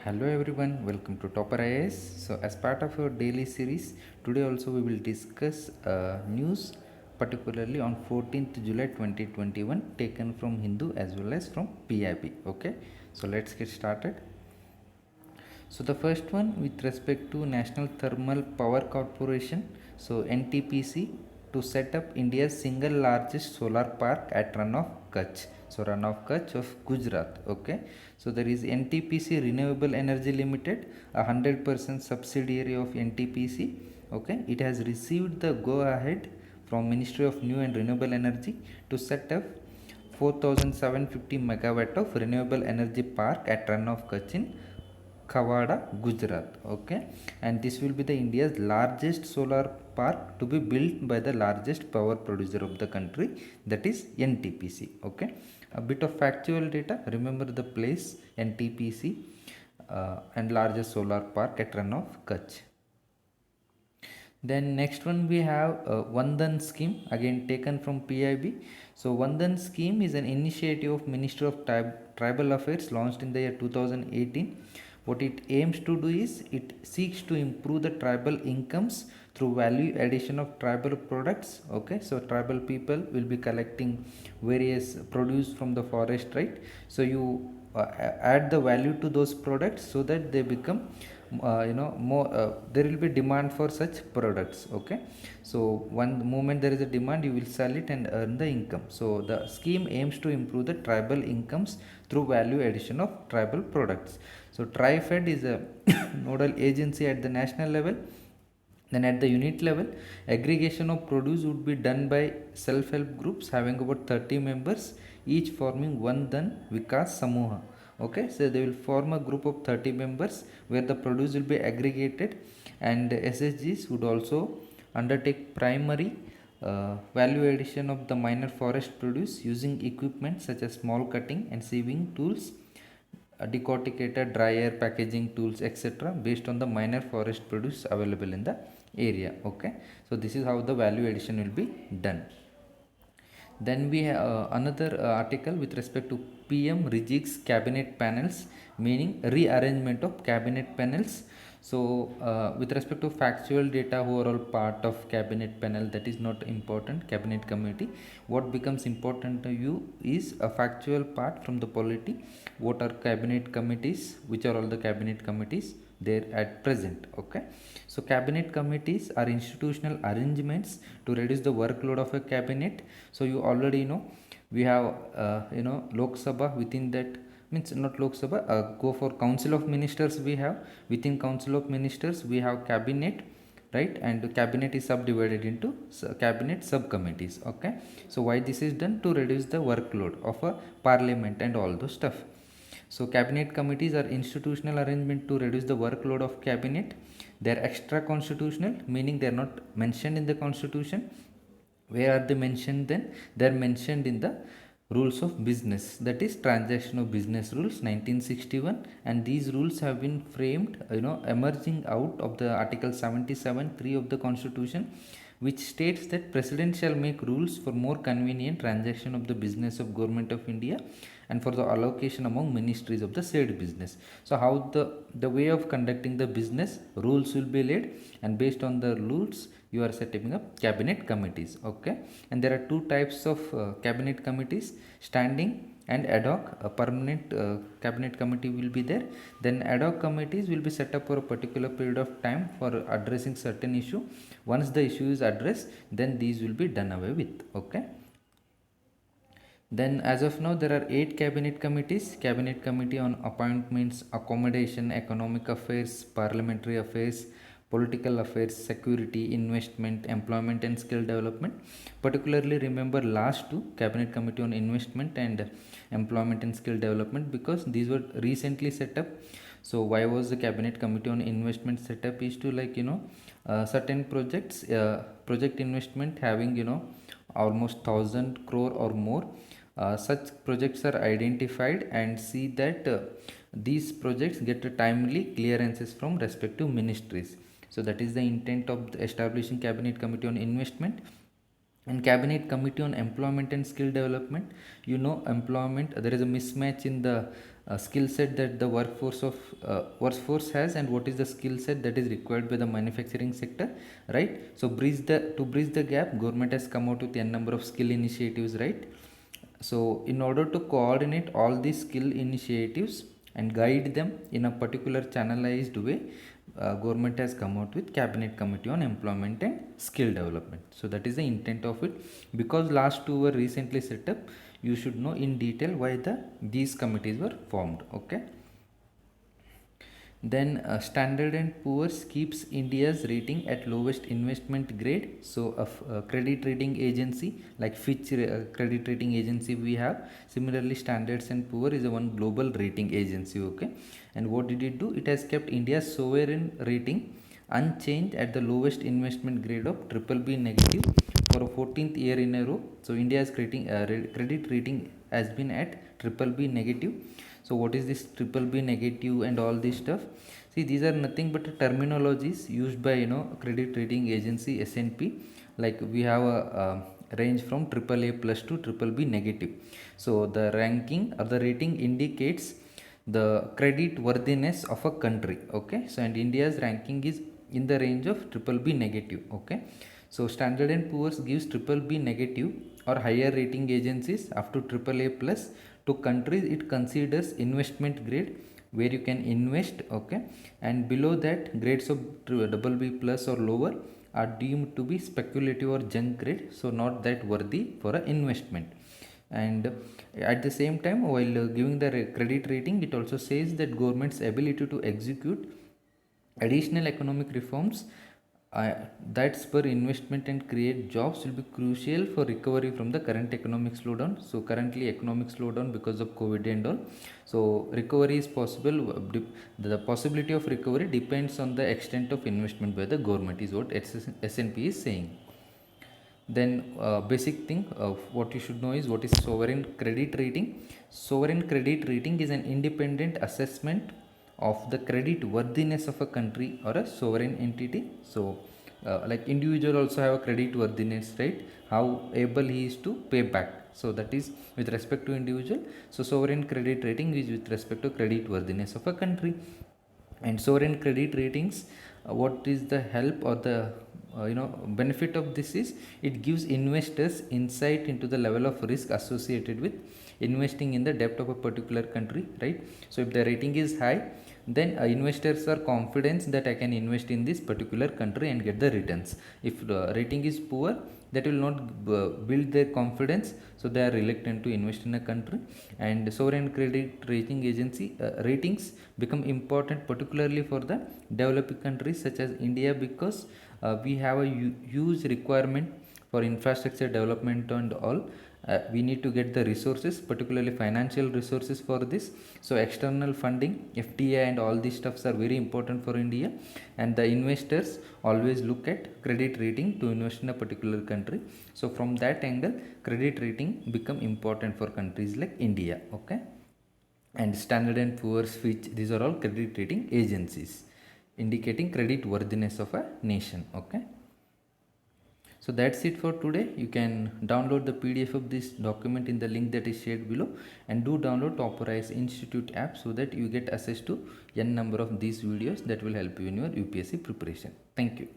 Hello everyone, welcome to Topper IAS. So, as part of our daily series, today also we will discuss news, particularly on 14th July 2021, taken from Hindu as well as from PIB. Okay, so let's get started. So the first one with respect to National Thermal Power Corporation, so NTPC, to set up India's single largest solar park at Run of Kutch. So Run of Kutch of Gujarat. Okay. So there is NTPC Renewable Energy Limited, a 100% subsidiary of NTPC. Okay. It has received the go ahead from Ministry of New and Renewable Energy to set up 4750 megawatt of renewable energy park at Run of Kutch in Kawada, Gujarat. Okay, and this will be the India's largest solar park to be built by the largest power producer of the country, that is NTPC. Okay, a bit of factual data. Remember the place NTPC and largest solar park at Run of Kutch. Then next one we have Vandan scheme, again taken from PIB. So Vandan scheme is an initiative of Ministry of Tribal Affairs launched in the year 2018. What it aims to do is it seeks to improve the tribal incomes through value addition of tribal products. Okay, so tribal people will be collecting various produce from the forest, right? So you add the value to those products so that they become more there will be demand for such products. Okay, so one moment there is a demand, you will sell it and earn the income. So the scheme aims to improve the tribal incomes through value addition of tribal products. So TriFed is a nodal agency at the national level. Then at the unit level, aggregation of produce would be done by self-help groups having about 30 members, each forming one Dhan Vikas Samuha. Okay, so they will form a group of 30 members where the produce will be aggregated, and SSGs would also undertake primary value addition of the minor forest produce using equipment such as small cutting and sieving tools, decorticator, dryer, packaging tools, etc., based on the minor forest produce available in the area. Okay, so this is how the value addition will be done. Then we have another article with respect to PM rejigs cabinet panels, meaning rearrangement of cabinet panels. So with respect to factual data, overall part of cabinet panel, that is not important. Cabinet committee, what becomes important to you is a factual part from the polity. What are cabinet committees, which are all the cabinet committees there at present. Okay, so cabinet committees are institutional arrangements to reduce the workload of a cabinet. So you already know we have Lok Sabha. Within that, means not Lok Sabha, go for Council of Ministers. We have within Council of Ministers we have cabinet, right? And the cabinet is subdivided into cabinet subcommittees. Okay, so why this is done? To reduce the workload of a parliament and all those stuff. So cabinet committees are institutional arrangement to reduce the workload of cabinet. They are extra constitutional, meaning they are not mentioned in the constitution. Where are they mentioned then? They are mentioned in the rules of business, that is transaction of business rules 1961, and these rules have been framed, emerging out of the article 77(3) of the constitution, which states that president shall make rules for more convenient transaction of the business of government of India and for the allocation among ministries of the said business. So how the way of conducting the business, rules will be laid, and based on the rules you are setting up cabinet committees. Okay, and there are two types of cabinet committees: standing and ad hoc. A permanent cabinet committee will be there. Then ad hoc committees will be set up for a particular period of time for addressing certain issue. Once the issue is addressed, then these will be done away with. Okay, then as of now there are 8 cabinet committees: cabinet committee on appointments, accommodation, economic affairs, parliamentary affairs, political affairs, security, investment, employment and skill development. Particularly remember last two, cabinet committee on investment and employment and skill development, because these were recently set up. So why was the cabinet committee on investment set up? Is to certain projects, project investment having almost 1000 crore or more. Such projects are identified and see that these projects get timely clearances from respective ministries. So that is the intent of establishing cabinet committee on investment. And cabinet committee on employment and skill development, employment, there is a mismatch in the skill set that the workforce has, and what is the skill set that is required by the manufacturing sector, right? So bridge the gap, government has come out with n number of skill initiatives, right? So in order to coordinate all these skill initiatives and guide them in a particular channelized way, government has come out with cabinet committee on employment and skill development. So that is the intent of it. Because last two were recently set up, you should know in detail why these committees were formed. Okay. Then Standard and Poor's keeps India's rating at lowest investment grade. So a credit rating agency like Fitch credit rating agency we have. Similarly, Standards and Poor is a one global rating agency. Okay, and what did it do? It has kept India's sovereign rating unchanged at the lowest investment grade of triple B negative for a 14th year in a row. So India's credit rating has been at triple B negative. So what is this triple B negative and all this stuff? See, these are nothing but terminologies used by credit rating agency S&P. Like we have a range from triple A plus to triple B negative. So the ranking or the rating indicates the credit worthiness of a country. Okay, so and India's ranking is in the range of triple B negative. Okay, so Standard and Poor's gives triple B negative or higher rating agencies up to triple A plus to countries it considers investment grade where you can invest. Okay, and below that grades of double B plus or lower are deemed to be speculative or junk grade, so not that worthy for an investment. And at the same time, while giving the credit rating, it also says that government's ability to execute additional economic reforms uh, that spur investment and create jobs will be crucial for recovery from the current economic slowdown. So currently economic slowdown because of COVID and all. So recovery is possible. The possibility of recovery depends on the extent of investment by the government is what S&P is saying. Then basic thing of what you should know is what is sovereign credit rating. Sovereign credit rating is an independent assessment of the credit worthiness of a country or a sovereign entity. So like individual also have a credit worthiness, right? How able he is to pay back. So that is with respect to individual. So sovereign credit rating is with respect to credit worthiness of a country. And sovereign credit ratings, what is the help or the benefit of this is it gives investors insight into the level of risk associated with investing in the debt of a particular country, right? So if the rating is high, then investors are confident that I can invest in this particular country and get the returns. If the rating is poor, that will not build their confidence, so they are reluctant to invest in a country. And sovereign credit rating agency ratings become important particularly for the developing countries such as India, because we have a huge requirement for infrastructure development and all. We need to get the resources, particularly financial resources for this. So external funding, FDI and all these stuffs are very important for India, and the investors always look at credit rating to invest in a particular country. So from that angle, credit rating become important for countries like India. Okay, and Standard and Poor's, Fitch, these are all credit rating agencies indicating credit worthiness of a nation. Okay, so that's it for today. You can download the PDF of this document in the link that is shared below, and do download Topperize Institute app so that you get access to n number of these videos that will help you in your UPSC preparation. Thank you.